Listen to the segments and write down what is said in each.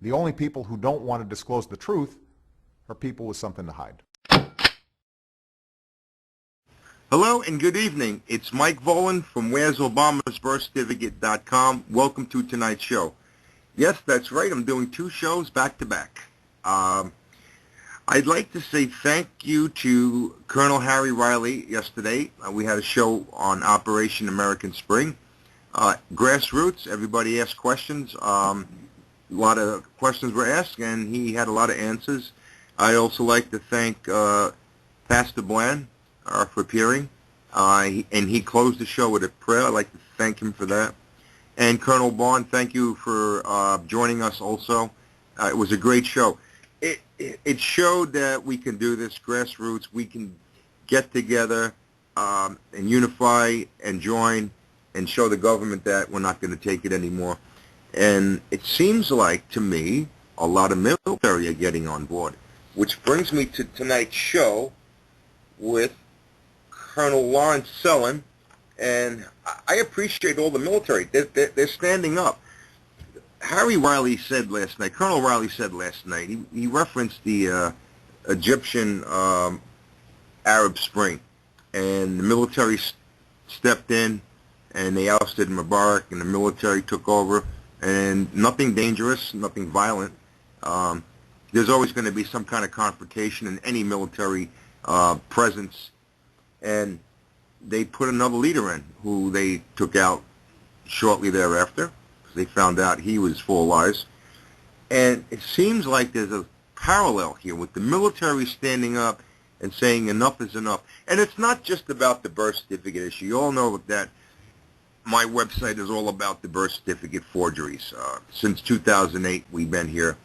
The only people who don't want to disclose the truth are people with something to hide. Hello and good evening. It's Mike Volan from where'sobama's.birthcertificate.com. Welcome to tonight's show. Yes, that's right. I'm doing two shows back to back. I'd like to say thank you to Colonel Harry Riley yesterday. We had a show on Operation American Spring. Grassroots, everybody asked questions. A lot of questions were asked, and he had a lot of answers. I'd also like to thank Pastor Bland for appearing, and he closed the show with a prayer. I'd like to thank him for that. And Colonel Bond, thank you for joining us also. It was a great show. It showed that we can do this, grassroots. We can get together and unify and join and show the government that we're not going to take it anymore. And it seems like, to me, a lot of military are getting on board, which brings me to tonight's show with Colonel Lawrence Sellin. And I appreciate all the military. They're standing up. Harry Riley said last night, Colonel Riley said last night, he referenced the Egyptian Arab Spring, and the military stepped in, and they ousted Mubarak, and the military took over, and nothing dangerous, nothing violent. There's always going to be some kind of confrontation in any military presence, and they put another leader in who they took out shortly thereafter. They found out he was full of lies. And it seems like there's a parallel here with the military standing up and saying enough is enough. And it's not just about the birth certificate issue. You all know that my website is all about the birth certificate forgeries. Since 2008, we've been here,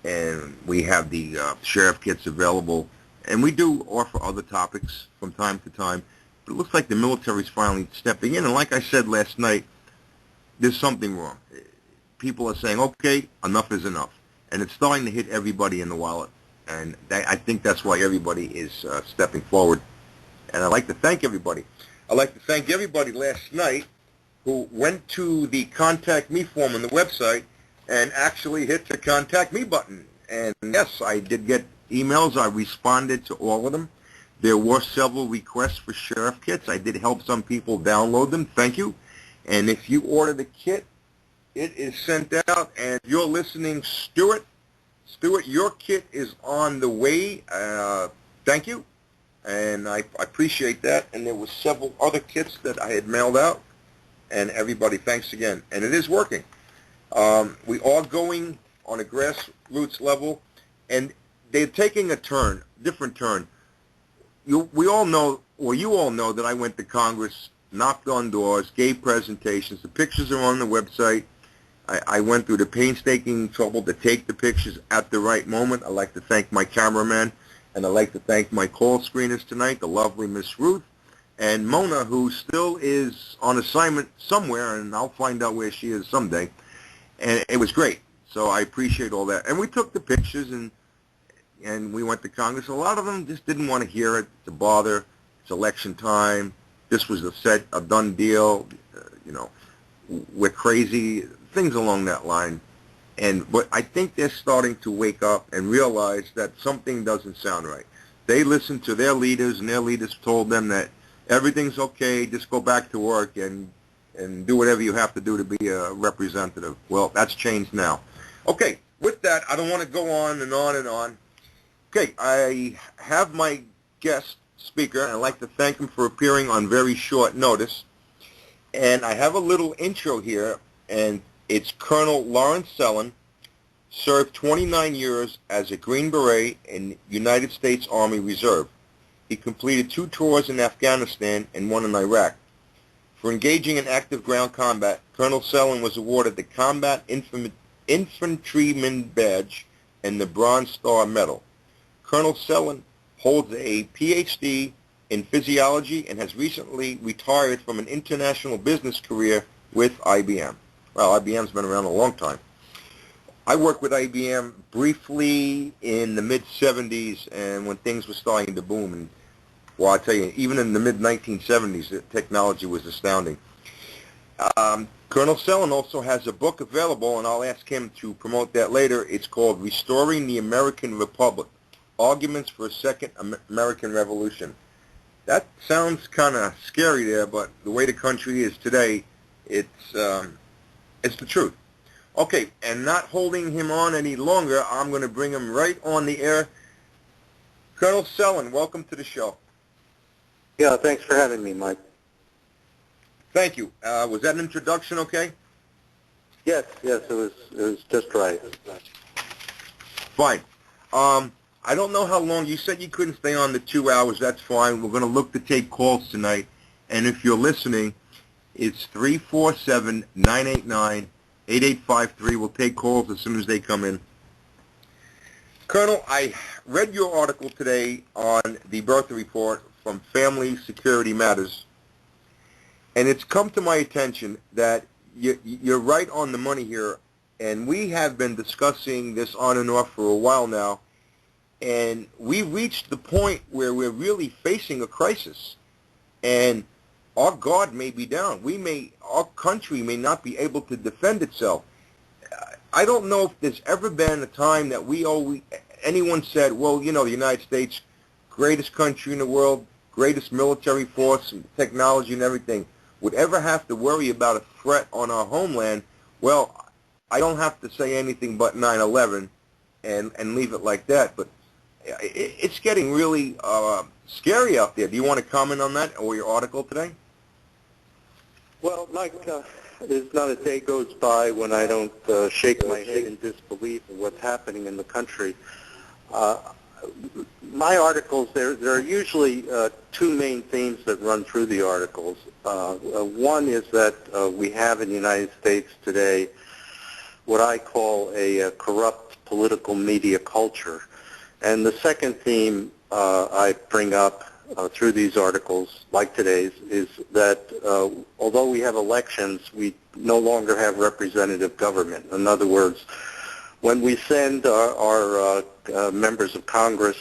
and we have the sheriff kits available. And we do offer other topics from time to time. But it looks like the military's finally stepping in. And like I said last night, there's something wrong. People are saying, okay, enough is enough. And it's starting to hit everybody in the wallet. And I think that's why everybody is stepping forward. And I'd like to thank everybody. I'd like to thank everybody last night who went to the Contact Me form on the website and actually hit the Contact Me button. And yes, I did get emails. I responded to all of them. There were several requests for sheriff kits. I did help some people download them. Thank you. And if you order the kit, it is sent out. And if you're listening, Stuart, your kit is on the way. Thank you. And I appreciate that. And there were several other kits that I had mailed out. And everybody, thanks again. And it is working. We are going on a grassroots level. And they're taking a turn, different turn. We all know, or you all know, that I went to Congress, knocked on doors, gave presentations. The pictures are on the website. I went through the painstaking trouble to take the pictures at the right moment. I'd like to thank my cameraman, and I'd like to thank my call screeners tonight, the lovely Miss Ruth, and Mona, who still is on assignment somewhere, and I'll find out where she is someday. And it was great. So I appreciate all that. And we took the pictures, and we went to Congress. A lot of them just didn't want to hear it, to bother. It's election time. This was a done deal. We're crazy, things along that line. But I think they're starting to wake up and realize that something doesn't sound right. They listened to their leaders, and their leaders told them that everything's okay, just go back to work and do whatever you have to do to be a representative. Well, that's changed now. Okay, with that, I don't want to go on and on and on. Okay, I have my guest speaker, and I'd like to thank him for appearing on very short notice. And I have a little intro here, and it's Colonel Lawrence Sellin, served 29 years as a Green Beret in United States Army Reserve. He completed 2 tours in Afghanistan and 1 in Iraq. For engaging in active ground combat, Colonel Sellin was awarded the Combat Infantryman Badge and the Bronze Star Medal. Colonel Sellin holds a Ph.D. in physiology and has recently retired from an international business career with IBM. Well, IBM's been around a long time. I worked with IBM briefly in the mid-'70s, and when things were starting to boom. And, well, I tell you, even in the mid-1970s, the technology was astounding. Colonel Sellin also has a book available, and I'll ask him to promote that later. It's called Restoring the American Republic, Arguments for a Second American Revolution. That sounds kind of scary there, but the way the country is today, it's the truth. Okay, and not holding him on any longer, I'm going to bring him right on the air. Colonel Sellin, welcome to the show. Yeah, thanks for having me, Mike. Thank you. Was that an introduction okay? Yes, it was just right. Fine. I don't know how long. You said you couldn't stay on the 2 hours. That's fine. We're going to look to take calls tonight. And if you're listening, it's 347-989-8853. We'll take calls as soon as they come in. Colonel, I read your article today on the birth report from Family Security Matters. And it's come to my attention that you're right on the money here. And we have been discussing this on and off for a while now. And we reached the point where we're really facing a crisis. And our guard may be down. Our country may not be able to defend itself. I don't know if there's ever been a time that anyone said, well, you know, the United States, greatest country in the world, greatest military force, and technology and everything, would ever have to worry about a threat on our homeland. Well, I don't have to say anything but 9/11 and leave it like that. But it's getting really scary out there. Do you want to comment on that or your article today? Well, Mike, there's not a day goes by when I don't shake my head in disbelief of what's happening in the country. My articles, there are usually two main themes that run through the articles. One is that we have in the United States today what I call a corrupt political media culture. And the second theme I bring up through these articles, like today's, is that although we have elections, we no longer have representative government. In other words, when we send our members of Congress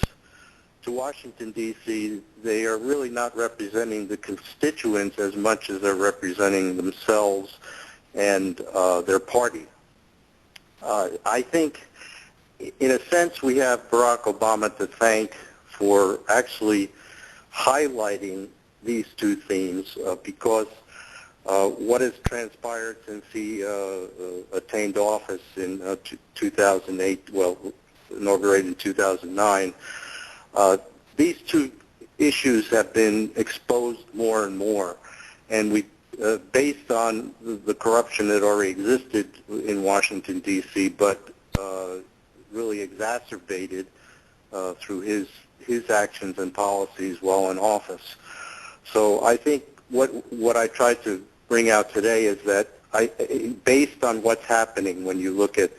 to Washington, D.C., they are really not representing the constituents as much as they're representing themselves and their party. I think, in a sense, we have Barack Obama to thank for actually highlighting these two themes because what has transpired since he attained office in 2008, well, inaugurated in 2009, these two issues have been exposed more and more. And we, based on the corruption that already existed in Washington, D.C., but really exacerbated through his actions and policies while in office. So I think what I tried to bring out today is that based on what's happening when you look at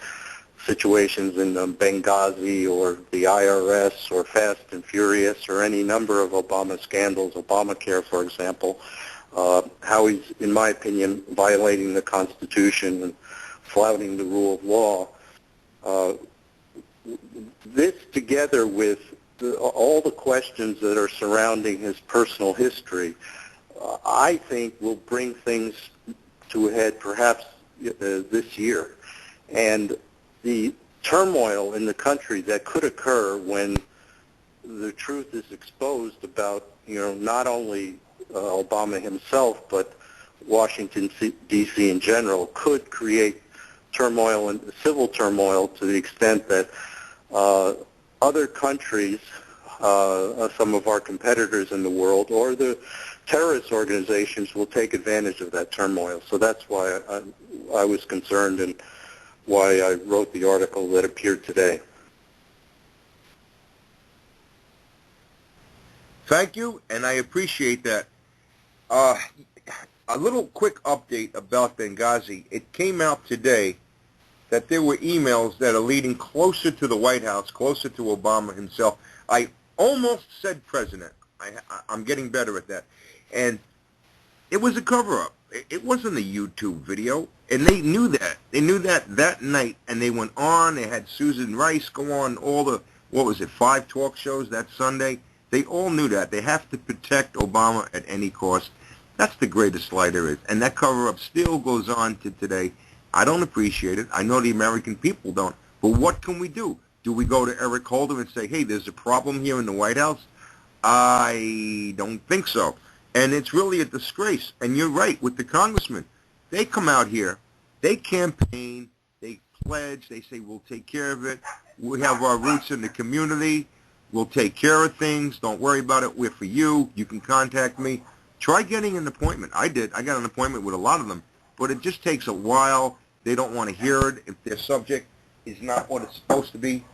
situations in Benghazi or the IRS or Fast and Furious or any number of Obama scandals, Obamacare, for example, how he's, in my opinion, violating the Constitution and flouting the rule of law. This, together with all the questions that are surrounding his personal history, I think will bring things to a head perhaps this year. And the turmoil in the country that could occur when the truth is exposed about, not only Obama himself, but Washington, D.C. in general, could create turmoil and civil turmoil to the extent that other countries, some of our competitors in the world, or the terrorist organizations will take advantage of that turmoil. So that's why I was concerned and why I wrote the article that appeared today. Thank you, and I appreciate that. A little quick update about Benghazi. It came out today that there were emails that are leading closer to the White House, closer to Obama himself. I almost said president. I'm getting better at that. And it was a cover-up. It wasn't a YouTube video, and they knew that. They knew that night, and they went on. They had Susan Rice go on all the, 5 talk shows that Sunday. They all knew that. They have to protect Obama at any cost. That's the greatest lie there is. And that cover-up still goes on to today. I don't appreciate it. I know the American people don't. But what can we do? Do we go to Eric Holder and say, hey, there's a problem here in the White House? I don't think so. And it's really a disgrace. And you're right with the congressmen. They come out here, they campaign, they pledge, they say, we'll take care of it. We have our roots in the community. We'll take care of things. Don't worry about it. We're for you. You can contact me. Try getting an appointment. I did. I got an appointment with a lot of them. But it just takes a while. They don't want to hear it. If their subject is not what it's supposed to be,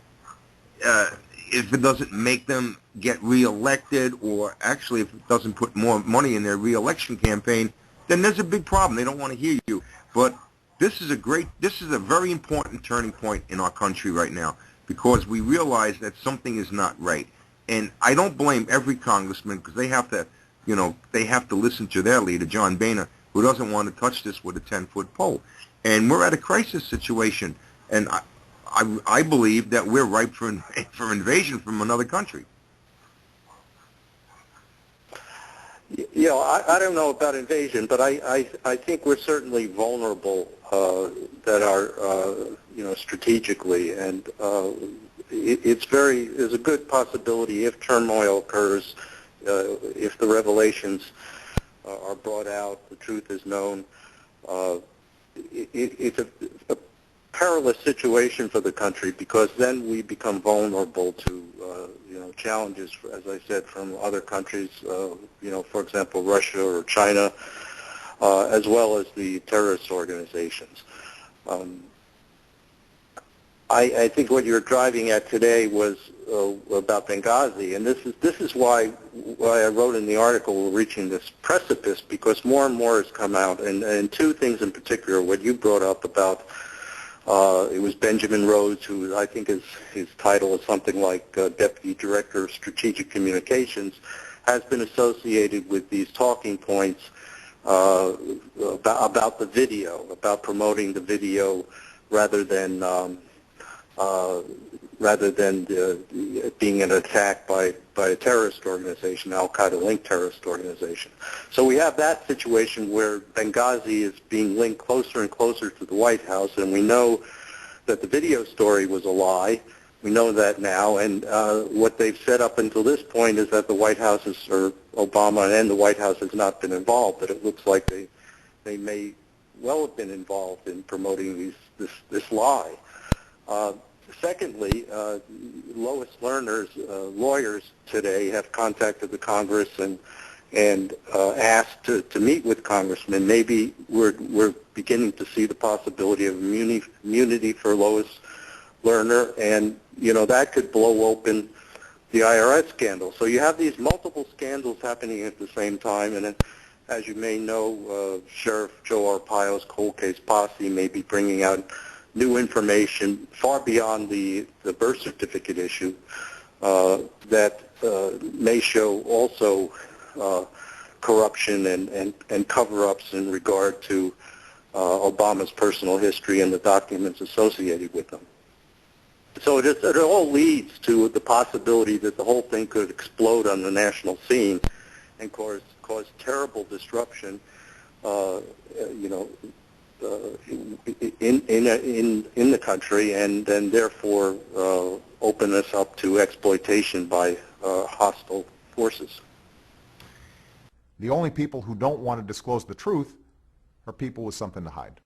if it doesn't make them get reelected, or actually if it doesn't put more money in their reelection campaign, then there's a big problem. They don't want to hear you. But this is a very important turning point in our country right now, because we realize that something is not right. And I don't blame every congressman, because they have to, they have to listen to their leader, John Boehner, who doesn't want to touch this with a 10-foot pole. And we're at a crisis situation, and I believe that we're ripe for invasion from another country. I don't know about invasion, but I think we're certainly vulnerable that are, strategically, and there's a good possibility if turmoil occurs, if the revelations are brought out, the truth is known, it's a perilous situation for the country, because then we become vulnerable to challenges, as I said, from other countries, for example, Russia or China, as well as the terrorist organizations. I think what you're driving at today was about Benghazi, and this is why I wrote in the article, we're reaching this precipice, because more and more has come out, and two things in particular. What you brought up about it was Benjamin Rhodes, who I think his title is something like Deputy Director of Strategic Communications, has been associated with these talking points about the video, about promoting the video rather than being an attack by a terrorist organization, Al-Qaeda-linked terrorist organization. So we have that situation where Benghazi is being linked closer and closer to the White House, and we know that the video story was a lie. We know that now, and what they've said up until this point is that the White House or Obama and the White House has not been involved, but it looks like they may well have been involved in promoting this lie. Secondly, Lois Lerner's lawyers today have contacted the Congress and asked to meet with congressmen. Maybe we're beginning to see the possibility of immunity for Lois Lerner, and that could blow open the IRS scandal. So you have these multiple scandals happening at the same time, and as you may know, Sheriff Joe Arpaio's cold case posse may be bringing out new information far beyond the birth certificate issue that may show also corruption and cover-ups in regard to Obama's personal history and the documents associated with them. So it all leads to the possibility that the whole thing could explode on the national scene and cause terrible disruption, in the country, and then therefore open us up to exploitation by hostile forces. The only people who don't want to disclose the truth are people with something to hide.